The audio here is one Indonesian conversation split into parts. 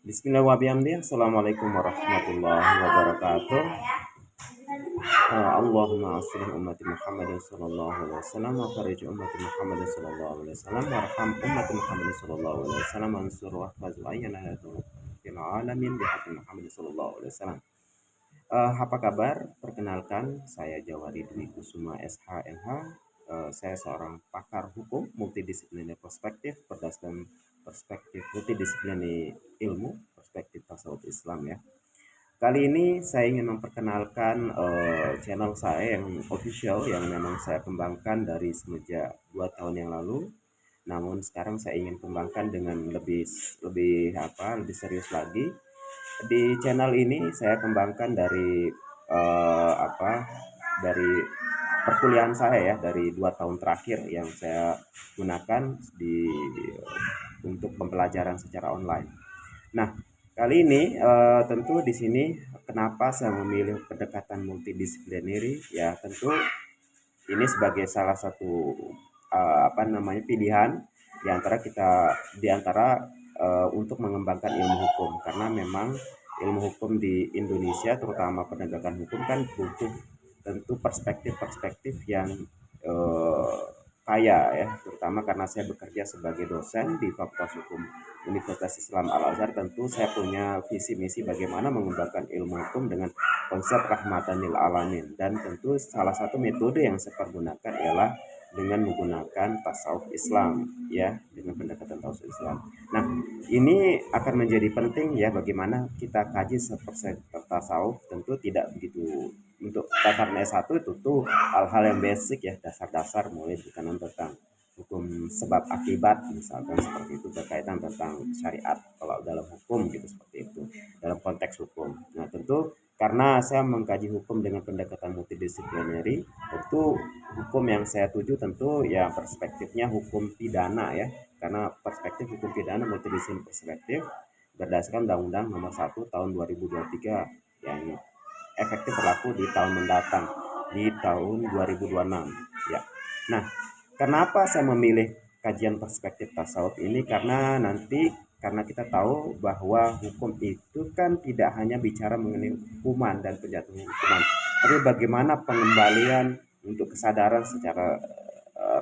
Bismillahirrahmanirrahim. Assalamualaikum warahmatullahi wabarakatuh. Allahumma aslih ummati Muhammadin sallallahu alaihi wasallam wa farij ummati Muhammadin sallallahu alaihi wasallam warham ummati Muhammadin sallallahu alaihi wasallam ansur wa khazul ayyana fil alamin bi haqqi Muhammadin sallallahu alaihi wasallam. Apa kabar? Perkenalkan, saya Jawari Dwi Kusuma SHMH. Saya seorang pakar hukum multidisipliner perspektif berdasarkan perspektif multidisipliner ilmu, perspektif tasawuf Islam ya. Kali ini saya ingin memperkenalkan channel saya yang official yang memang saya kembangkan dari semenjak 2 tahun yang lalu. Namun sekarang saya ingin kembangkan dengan lebih serius lagi. Di channel ini saya kembangkan dari perkuliahan saya ya, dari 2 tahun terakhir yang saya gunakan untuk pembelajaran secara online. Nah, kali ini tentu di sini kenapa saya memilih pendekatan multidisipliner ya, tentu ini sebagai salah satu pilihan di antara untuk mengembangkan ilmu hukum, karena memang ilmu hukum di Indonesia terutama penegakan hukum kan butuh tentu perspektif-perspektif yang eh, kaya ya, terutama karena saya bekerja sebagai dosen di Fakultas Hukum Universitas Islam Al-Azhar. Tentu saya punya visi misi bagaimana mengembangkan ilmu hukum dengan konsep rahmatan lil alamin, dan tentu salah satu metode yang saya pergunakan ialah dengan menggunakan tasawuf Islam ya, dengan pendekatan tasawuf Islam. Nah, ini akan menjadi penting ya, bagaimana kita kaji seperti tasawuf. Tentu tidak begitu untuk tataran S1, itu tuh hal-hal yang basic ya, dasar-dasar, mulai berkenan tentang hukum sebab akibat misalkan seperti itu, berkaitan tentang syariat kalau dalam hukum gitu, seperti itu dalam konteks hukum. Nah, tentu karena saya mengkaji hukum dengan pendekatan multidisipliner, tentu hukum yang saya tuju tentu ya perspektifnya hukum pidana ya, karena perspektif hukum pidana multidisipliner perspektif berdasarkan Undang-Undang Nomor 1 Tahun 2023 yang efektif berlaku di tahun mendatang, di tahun 2026 ya. Nah, kenapa saya memilih kajian perspektif tasawuf ini? Karena kita tahu bahwa hukum itu kan tidak hanya bicara mengenai hukuman dan penjatuhan hukuman, tapi bagaimana pengembalian untuk kesadaran secara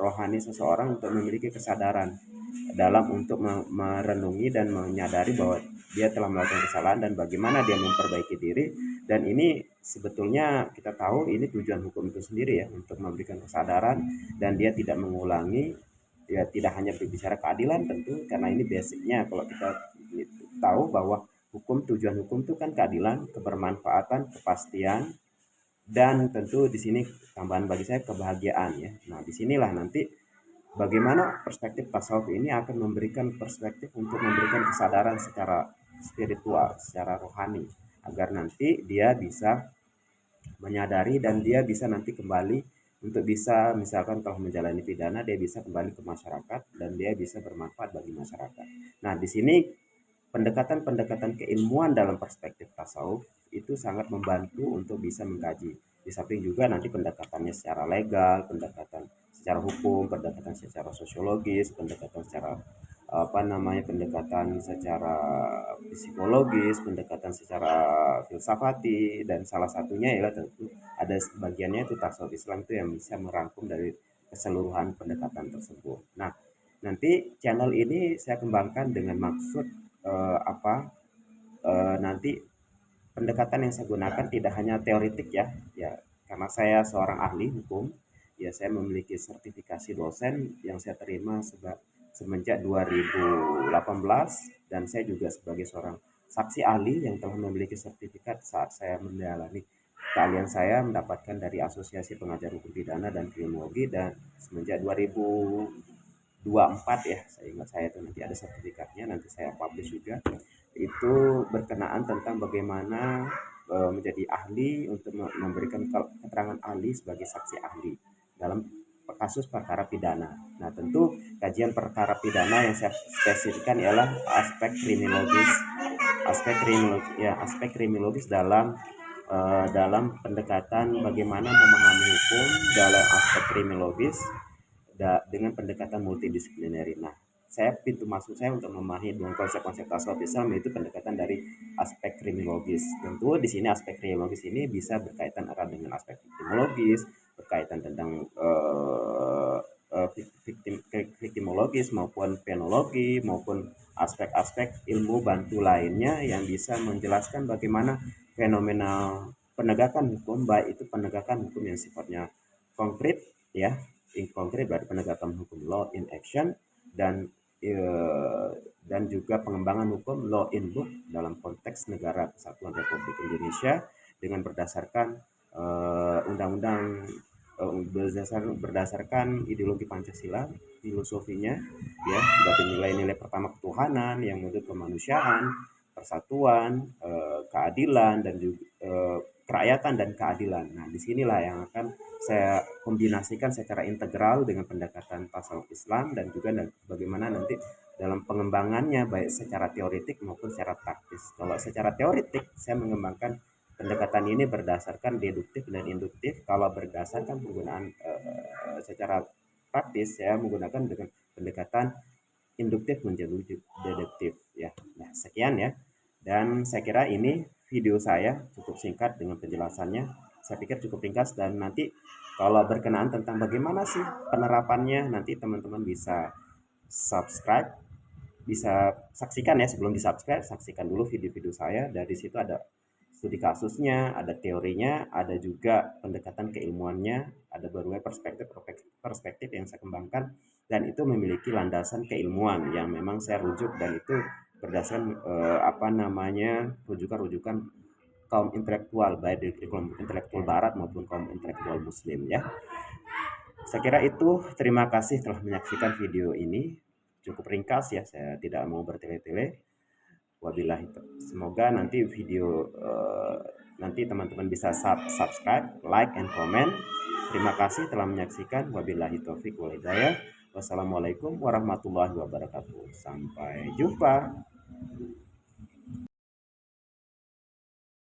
rohani seseorang untuk memiliki kesadaran dalam untuk merenungi dan menyadari bahwa dia telah melakukan kesalahan dan bagaimana dia memperbaiki diri. Dan ini sebetulnya kita tahu ini tujuan hukum itu sendiri ya, untuk memberikan kesadaran dan dia tidak mengulangi. Ya, tidak hanya berbicara keadilan tentu, karena ini basicnya kalau kita tahu bahwa tujuan hukum itu kan keadilan, kebermanfaatan, kepastian, dan tentu di sini tambahan bagi saya kebahagiaan ya. Nah, disinilah nanti bagaimana perspektif tasawuf ini akan memberikan perspektif untuk memberikan kesadaran secara spiritual, secara rohani, agar nanti dia bisa menyadari dan dia bisa nanti kembali untuk bisa, misalkan telah menjalani pidana, dia bisa kembali ke masyarakat dan dia bisa bermanfaat bagi masyarakat. Nah, di sini pendekatan-pendekatan keilmuan dalam perspektif tasawuf itu sangat membantu untuk bisa mengkaji. Di samping juga nanti pendekatannya secara legal, pendekatan secara hukum, pendekatan secara sosiologis, pendekatan secara pendekatan secara psikologis, pendekatan secara filsafati, dan salah satunya ialah tentu ada bagiannya itu tasawuf Islam itu yang bisa merangkum dari keseluruhan pendekatan tersebut. Nah, nanti channel ini saya kembangkan dengan maksud nanti pendekatan yang saya gunakan tidak hanya teoritik ya, ya karena saya seorang ahli hukum, ya saya memiliki sertifikasi dosen yang saya terima semenjak 2018, dan saya juga sebagai seorang saksi ahli yang telah memiliki sertifikat saat saya menjalani keahlian saya mendapatkan dari Asosiasi Pengajar Hukum Pidana dan Kriminologi, dan semenjak 2024 ya, saya ingat saya itu nanti ada sertifikatnya, nanti saya publish juga. Itu berkenaan tentang bagaimana menjadi ahli untuk memberikan keterangan ahli sebagai saksi ahli dalam kasus perkara pidana. Nah, tentu kajian perkara pidana yang saya spesifikkan ialah aspek kriminologis dalam pendekatan bagaimana memahami hukum dalam aspek kriminologis dengan pendekatan multidisipliner. Nah, saya pintu masuk saya untuk memahami dengan konsep-konsep tasawuf Islam itu pendekatan dari aspek kriminologis. Tentu di sini aspek kriminologis ini bisa berkaitan erat dengan aspek victimologis, berkaitan tentang victimologis maupun penologi maupun aspek-aspek ilmu bantu lainnya yang bisa menjelaskan bagaimana fenomena penegakan hukum, baik itu penegakan hukum yang sifatnya konkret ya, konkret berarti penegakan hukum law in action, dan dan juga pengembangan hukum law in book dalam konteks negara kesatuan Republik Indonesia dengan berdasarkan undang-undang berdasarkan ideologi Pancasila, filosofinya ya, berarti nilai-nilai pertama ketuhanan yang menuntut kemanusiaan, persatuan, keadilan, dan juga kerakyatan dan keadilan. Nah, disinilah yang akan saya kombinasikan secara integral dengan pendekatan tasawuf Islam dan juga bagaimana nanti dalam pengembangannya baik secara teoritik maupun secara praktis. Kalau secara teoritik saya mengembangkan pendekatan ini berdasarkan deduktif dan induktif. Kalau berdasarkan penggunaan secara praktis saya menggunakan dengan pendekatan induktif menjadi deduktif ya. Nah, sekian ya. Dan saya kira ini video saya cukup singkat dengan penjelasannya. Saya pikir cukup ringkas dan nanti kalau berkenaan tentang bagaimana sih penerapannya nanti teman-teman bisa subscribe, bisa saksikan ya, sebelum di-subscribe saksikan dulu video-video saya. Dari situ ada studi kasusnya, ada teorinya, ada juga pendekatan keilmuannya, ada berbagai perspektif yang saya kembangkan dan itu memiliki landasan keilmuan yang memang saya rujuk dan itu berdasarkan rujukan-rujukan kaum intelektual baik dari kelompok intelektual barat maupun kaum intelektual muslim ya. Saya kira itu, terima kasih telah menyaksikan video ini. Cukup ringkas ya, saya tidak mau bertele-tele. Wabillahi semoga nanti video nanti teman-teman bisa subscribe, like, and comment. Terima kasih telah menyaksikan. Wabillahi taufiq wal hidayah. Wassalamualaikum warahmatullahi wabarakatuh. Sampai jumpa.